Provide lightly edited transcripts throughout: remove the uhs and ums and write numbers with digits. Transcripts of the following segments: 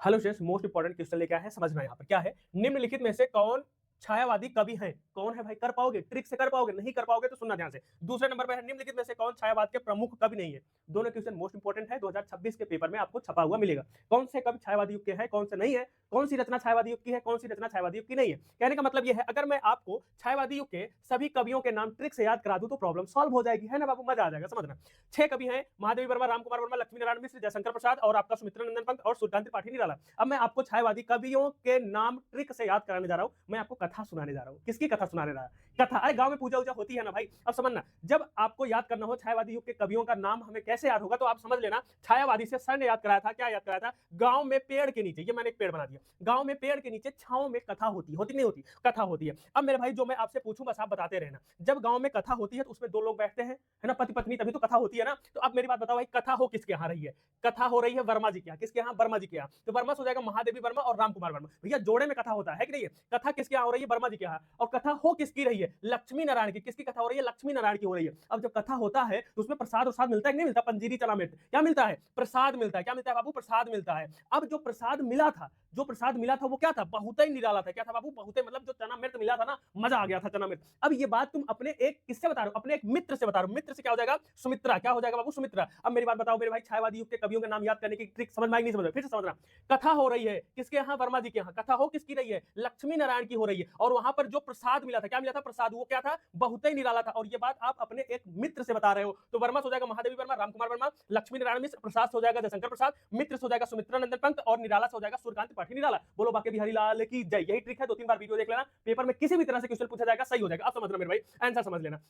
Hello शेष, most important question लेके आए हैं, समझना यहाँ पर क्या है। निम्नलिखित में से कौन छायावादी कवि हैं? कौन है भाई? कर पाओगे? ट्रिक से कर पाओगे? नहीं कर पाओगे तो सुनना ध्यान से। दूसरे नंबर पर है निम्नलिखित में से कौन छायावाद के प्रमुख कवि नहीं है? दोनों क्वेश्चन मोस्ट इंपॉर्टेंट है, 2026 के पेपर में आपको छपा हुआ मिलेगा। कौन से कवि छायावादी युग के हैं, कौन से नहीं है, कौन सी रचना छायावादी युग की है, कौन सी रचना छायावादी युग की नहीं है। कहने का मतलब यह है, अगर मैं आपको छायावादी युग के सभी कवियों के नाम ट्रिक से याद करा दूं तो प्रॉब्लम सॉल्व हो जाएगी, है ना बाबू? मजा आ जाएगा, समझना। 6 कवि हैं, महादेवी वर्मा, रामकुमार वर्मा, लक्ष्मी नारायण मिश्र, जयशंकर प्रसाद और आपका सुमित्रा नंदन पंत और सूर्यकांत त्रिपाठी निराला। अब मैं आपको छायावादी कवियों के नाम ट्रिक से याद कराने जा रहा हूं। मैं आपको कथा सुनाने जा रहा हूं। किसकी कथा सुनाने रहा? कथा। अरे गांव में पूजा उजा होती है ना भाई। अब समझना, जब आपको याद करना हो छायावादी युग के कवियों का नाम हमें कैसे याद होगा, तो आप समझ लेना, छायावादी से सर ने याद कराया था। क्या याद कराया था? गांव में पेड़ के नीचे, ये मैंने एक पेड़ बना दिया, गांव में पेड़ के नीचे छांव में कथा होती नहीं होती? कथा होती है। अब मेरे भाई, जो मैं आपसे पूछूं बस आप बताते रहना। जब गांव में कथा होती है तो उसमें दो लोग बैठते हैं, है ना, पति पत्नी, तभी तो कथा होती है ना। तो अब मेरी बात बताओ भाई, कथा हो किसके यहाँ रही है? कथा हो रही है वर्मा जी के यहाँ। किसके यहाँ? वर्मा जी के यहाँ। तो वर्मा से हो जाएगा महादेवी वर्मा और रामकुमार वर्मा। भैया जोड़े में कथा होता है कि नहीं है? कथा किसके यहाँ हो रही है? वर्मा जी के यहाँ। और कथा हो किसकी रही है? लक्ष्मी नारायण की। किसकी कथा हो रही है? लक्ष्मी नारायण की हो रही है। अब जब कथा होता है तो उसमें प्रसाद प्रसाद मिलता है कि नहीं मिलता? पंजीरी चना मिर्च, क्या मिलता है? प्रसाद मिलता है। क्या मिलता है बाबू? प्रसाद मिलता है। अब जो प्रसाद मिला था, जो प्रसाद मिला था वो क्या था? बहुत ही निराला था। क्या था बाबू? बहुत ही, मतलब जो चना मिर्च मिला था ना, मजा आ गया था चना मिर्च। अब ये बात तुम अपने एक किससे बता रहे हो? अपने एक मित्र से बता रहे हो। मित्र से क्या हो जाएगा? सुमित्रा। क्या हो जाएगा बाबू? सुमित्रा। अब मेरी बात बताओ मेरे भाई, छायावादी युग के कवियों के नाम याद करने की ट्रिक समझ में आई नहीं? समझ, फिर से समझना। कथा हो रही है किसके यहाँ? वर्मा जी के यहाँ। कथा हो किसकी रही है? लक्ष्मी नारायण की हो रही है। और वहां पर जो प्रसाद मिला था, क्या मिला था? प्रसाद। वो क्या था? बहुत ही निराला था। और ये बात आप अपने एक मित्र से बता रहे हो। तो वर्मा से हो जाएगा महादेवी वर्मा, रामकुमार वर्मा, लक्ष्मी नारायण मिश्र, प्रसाद से हो जाएगा जयशंकर प्रसाद, मित्र से हो जाएगा सुमित्रा नंदन पंत और निराला से हो जाएगा सूर्यकांत त्रिपाठी निराला। बोलो बाकी बिहारी लाल की जय। यही ट्रिक है, 2-3 बार वीडियो देख लेना, पेपर में किसी भी तरह से क्वेश्चन पूछा जाएगा, सही हो जाएगा। अब समझना मेरे भाई, आंसर समझ लेना।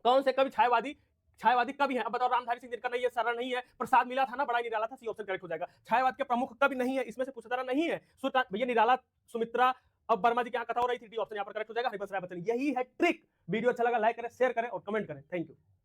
कौन से कवि छायावादी कवि है? अब बताओ। रामधारी सिंह दिनकर नहीं है, सरल नहीं है, प्रसाद मिला था ना, बड़ा निराला था, सी ऑप्शन करेक्ट हो जाएगा। छायावाद के प्रमुख कवि नहीं है, इसमें से पूछा जा रहा नहीं है। भैया निराला, सुमित्रा, अब वर्मा जी की यहाँ कथा हो रही थी, डी ऑप्शन यहाँ पर करेक्ट हो जाएगा। हरिवंश राय बच्चन। यही है ट्रिक। वीडियो अच्छा लगा लाइक करें, शेयर करें और कमेंट करें। Thank you.